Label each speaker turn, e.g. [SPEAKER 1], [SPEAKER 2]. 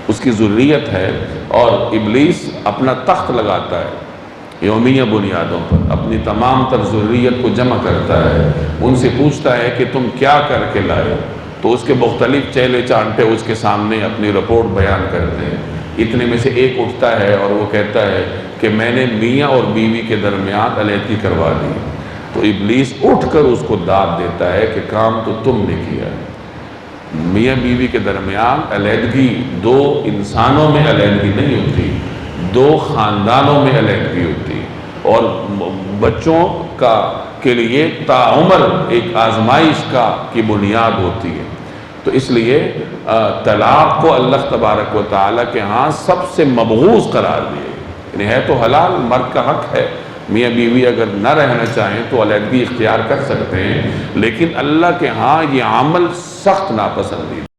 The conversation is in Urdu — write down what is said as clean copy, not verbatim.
[SPEAKER 1] اس کی ذریت ہے، اور ابلیس اپنا تخت لگاتا ہے یومیہ بنیادوں پر، اپنی تمام تر ذریت کو جمع کرتا ہے، ان سے پوچھتا ہے کہ تم کیا کر کے لائے، تو اس کے مختلف چہلے چانٹے اس کے سامنے اپنی رپورٹ بیان کرتے ہیں۔ اتنے میں سے ایک اٹھتا ہے اور وہ کہتا ہے کہ میں نے میاں اور بیوی کے درمیان علیحدگی کروا دی۔ تو ابلیس اٹھ کر اس کو داد دیتا ہے کہ کام تو تم نے کیا ہے۔ میاں بیوی کے درمیان علیحدگی دو انسانوں میں علیحدگی نہیں ہوتی، دو خاندانوں میں علیحدگی ہوتی، اور بچوں کے لیے تعمر ایک آزمائش کی بنیاد ہوتی ہے۔ تو اس لیے طلاق کو اللہ تبارک و تعالیٰ کے ہاں سب سے مبغوض قرار دیا، یعنی ہے تو حلال، مرد کا حق ہے، میاں بیوی اگر نہ رہنا چاہیں تو علیحدگی اختیار کر سکتے ہیں، لیکن اللہ کے ہاں یہ عمل سخت ناپسندیدہ